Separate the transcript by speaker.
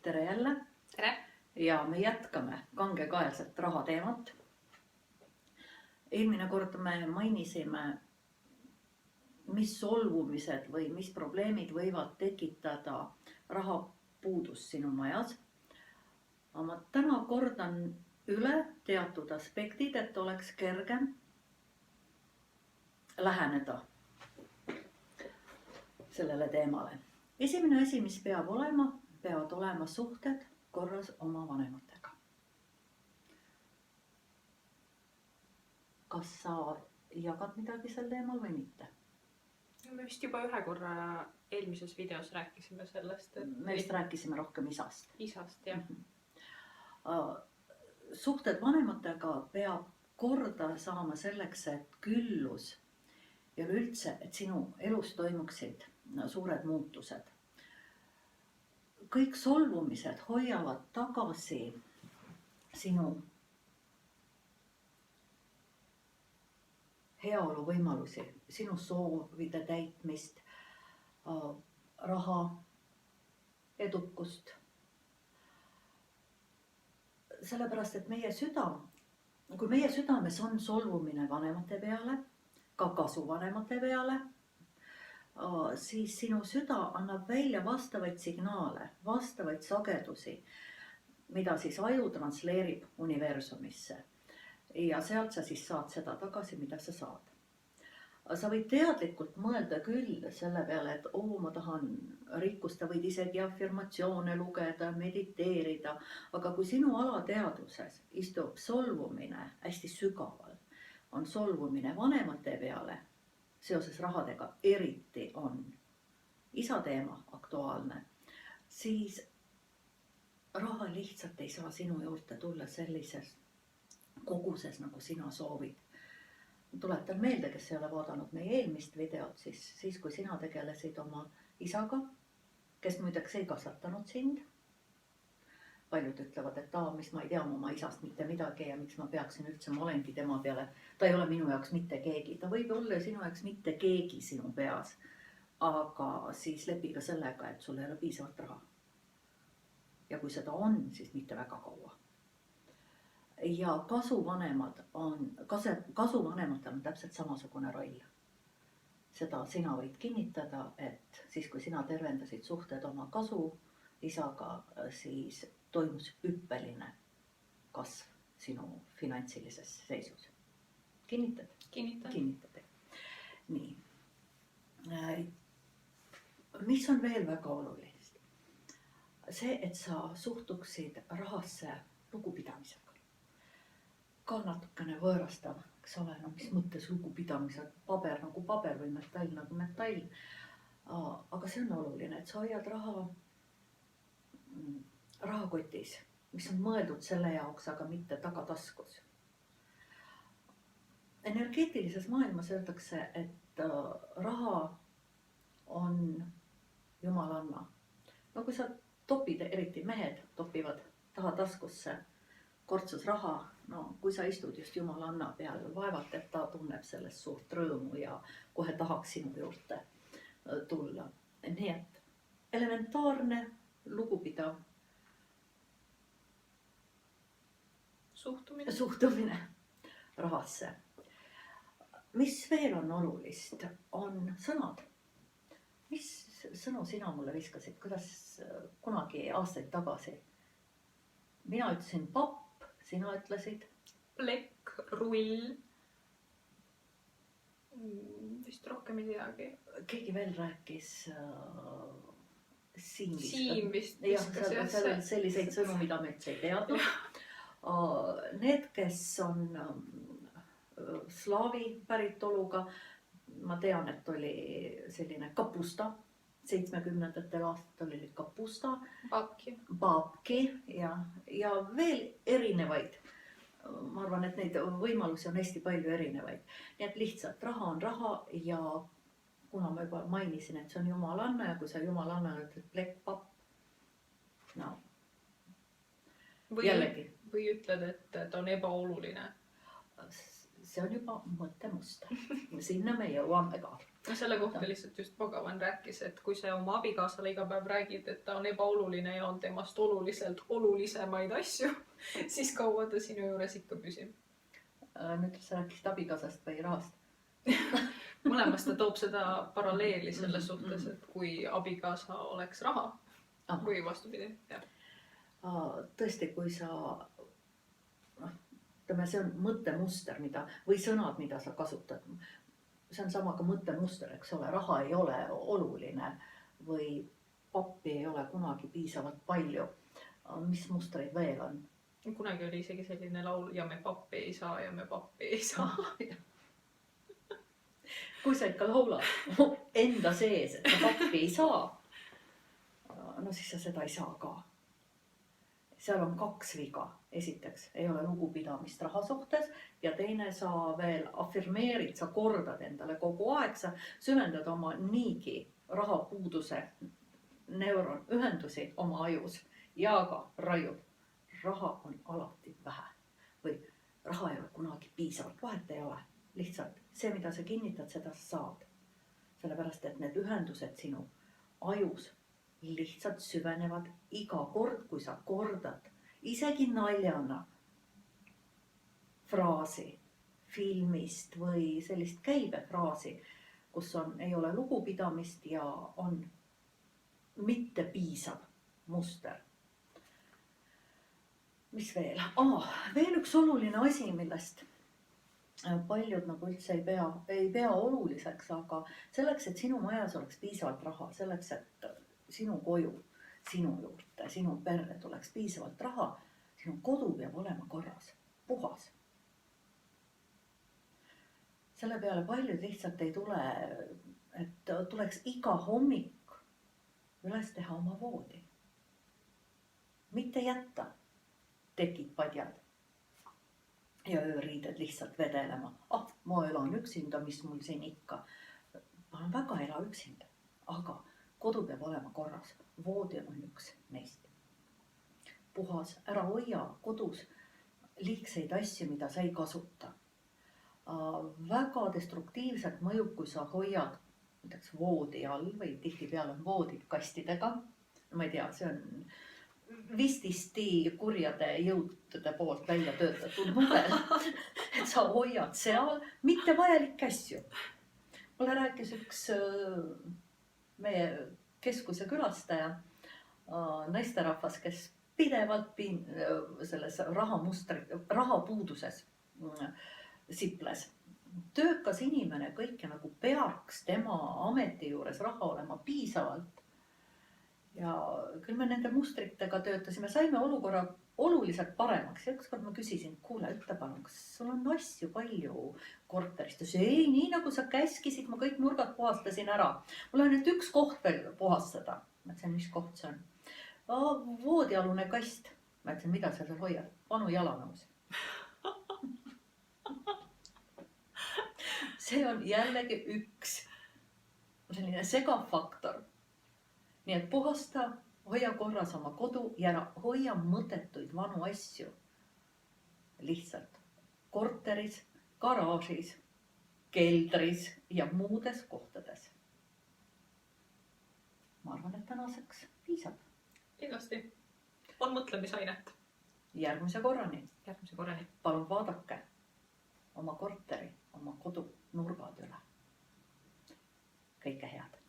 Speaker 1: Tere jälle!
Speaker 2: Tere!
Speaker 1: Ja me jätkame kangekaelset rahateemat. Eelmine kord me mainisime, mis solvumised või mis probleemid võivad tekitada rahapuudust sinu majas. Ma täna kordan üle teatud aspektid, et oleks kergem läheneda sellele teemale. Esimene asi, mis peavad olema suhted korras oma vanematega. Kas sa jagad midagi sel teemal või mitte?
Speaker 2: Me vist juba ühe korra eelmises videos rääkisime sellest, et
Speaker 1: me vist rääkisime rohkem isast.
Speaker 2: Isast, jah.
Speaker 1: Suhted vanematega peab korda saama selleks, et küllus ja üldse, et sinu elus toimuksid suured muutused. Kõik solvumised hoiavad tagasi sinu heaolu võimalusi, sinu soovide täitmist, raha, edukust. Sellepärast, et kui meie südames on solvumine vanemate peale, ka kasuvanemate peale, siis sinu süda annab välja vastavaid signaale, vastavaid sagedusi, mida siis aju transleerib universumisse. Ja sealt sa siis saad seda tagasi, mida sa saad. Sa võid teadlikult mõelda küll selle peale, et ma tahan rikkusta, võid isegi afirmatsioone lugeda, mediteerida, aga kui sinu alateadvuses istub solvumine hästi sügaval, on solvumine vanemate peale, seoses rahadega eriti on isa teema aktuaalne, siis raha lihtsalt ei saa sinu juurde tulla sellises koguses, nagu sina soovid. Tuletan meelde, kes ei ole vaadanud meie eelmist videot, siis kui sina tegelesid oma isaga, kes muideks ei kasvatanud sind. Paljud ütlevad, et mis ma ei tea oma isast mitte midagi ja miks ma peaksin üldse, ma olengi tema peale. Ta ei ole minu jaoks mitte keegi, ta võib olla sinu jaoks mitte keegi sinu peas, aga siis lepi ka sellega, et sul ei ole piisavalt raha. Ja kui seda on, siis mitte väga kaua. Ja kasuvannematel on täpselt samasugune roll. Seda sina võid kinnitada, et siis kui sina tervendasid suhted oma kasu isaga, siis toimus hüppeline kasv sinu finantsilises seisus. Kinnitad? Kinnitad. Nii. Mis on veel väga olulist? See, et sa suhtuksid rahasse lugupidamisega. Ka natukene võõrastav, eks ole, mis mõttes lugupidamise, paber nagu paber või metall nagu metall. Aga see on oluline, et sa hoiad rahakotis, mis on mõeldud selle jaoks, aga mitte tagataskus. Energeetilises maailmas öeldakse, et raha on jumalanna. No kui sa topid, eriti mehed topivad tahataskusse kortsus raha, kui sa istud just jumalanna peal, vaevalt, et ta tunneb sellest suurt rõõmu ja kohe tahaks sinu juurde tulla. Nii et elementaarne, lugupidav suhtumine rahasse. Mis veel on olulist, on sõnad. Mis sõnu sina mulle viskasid, kuidas kunagi aastaid tagasi? Mina ütlesin papp, sina ütlesid?
Speaker 2: Plekk, rull. Vist rohkem ei teagi.
Speaker 1: Keegi veel rääkis siim
Speaker 2: vist.
Speaker 1: Selliseid sõnu, mida me üldse ei teadnud. Need, kes on slaavi päritoluga, ma tean, et oli selline kapusta. 70. aastatel oli kapusta, babki ja veel erinevaid. Ma arvan, et neid võimalusi on hästi palju erinevaid. Nii et lihtsalt raha on raha ja kuna ma juba mainisin, et see on jumalanna ja kui sa jumalanna ütled plekk, papp, jällegi.
Speaker 2: Või ütled, et ta on ebaoluline.
Speaker 1: See on juba mõttemuster. Sinna me jõuame ka.
Speaker 2: no selle kohta lihtsalt just Pagavan rääkis, et kui sa oma abikaasale iga päev räägid, et ta on ebaoluline ja on temast olulisemaid asju, siis kaua ta sinu juures ikka püsib.
Speaker 1: Nüüd sa rääkisid abikaasast või rahast?
Speaker 2: Mõlemast ta toob seda paralleeli selles suhtes, et kui abikaasa oleks raha või vastupidi.
Speaker 1: Tõesti, kui sa, ütleme, see on mõttemuster, või sõnad, mida sa kasutad. See on sama ka mõttemuster, eks ole, raha ei ole oluline või pappi ei ole kunagi piisavalt palju. Mis mustreid veel on?
Speaker 2: Kunagi oli isegi selline laul ja me pappi ei saa ja me pappi ei saa.
Speaker 1: Kui sa ikka laulad enda sees, et sa pappi ei saa, no siis sa seda ei saa ka. Seal on 2 viga. Esiteks, ei ole lugupidamist raha suhtes ja teine, sa veel afirmeerid, sa kordad endale kogu aeg, sa süvendad oma niigi rahapuuduse neuronühendusi oma ajus ja ka raiud. Raha on alati vähe või raha ei ole kunagi piisavalt, vahet ei ole. Lihtsalt see, mida sa kinnitad, seda saad. Sellepärast, et need ühendused sinu ajus lihtsalt süvenevad iga kord, kui sa kordad isegi naljana fraasi filmist või sellist käibefraasi, kus ei ole lugupidamist ja on mitte piisav muster. Mis veel? Veel üks oluline asi, millest paljud nagu üldse ei pea oluliseks, aga selleks, et sinu majas oleks piisavalt raha, selleks, et sinu koju, sinu juurde, sinu perre tuleks piisavalt raha, sinu kodu peab olema korras, puhas. Selle peale paljud lihtsalt ei tule, et tuleks iga hommik üles teha oma voodi. Mitte jätta tekid padjad ja ööriided lihtsalt vedelema. Ma elan üksinda, mis mul siin ikka. Ma olen väga ela üksinda, aga kodu peab olema korras. Voodi on üks neist. Puhas, ära hoia kodus liigseid asju, mida sa ei kasuta. Väga destruktiivselt mõjub, kui sa hoiad näiteks voodi all või tihtipeale on voodid kastidega. Ma ei tea, see on vististi kurjade jõudude poolt välja töötatud mudel, et sa hoiad seal mitte vajalikke asju. Mulle rääkis üks meie keskuse külastaja, naisterahvas, kes pidevalt selles rahapuuduses siples. Töökas inimene, kõike nagu peaks tema ameti juures raha olema piisavalt. Ja küll me nende mustritega töötasime, saime olukorra oluliselt paremaks. Ja ükskord ma küsisin, kuule, ütle palun, kas sul on asju palju korterist? Ei, nii nagu sa käskisid, ma kõik nurgad puhastasin ära. Mul on nüüd üks koht veel puhastada. Ma ütlesin, mis koht see on? Voodialune kast. Ma ütlesin, mida sa seal hoiad? Vanu jalanõus. See on jällegi üks selline segafaktor. Nii et puhasta, hoia korras oma kodu ja hoia mõttetuid vanu asju. Lihtsalt korteris, garaažis, keldris ja muudes kohtades. Ma arvan, et tänaseks piisab.
Speaker 2: Kindlasti on mõtlemisainet.
Speaker 1: Järgmise korrani. Palun vaadake oma korteri, oma kodu nurgad üle. Kõike head.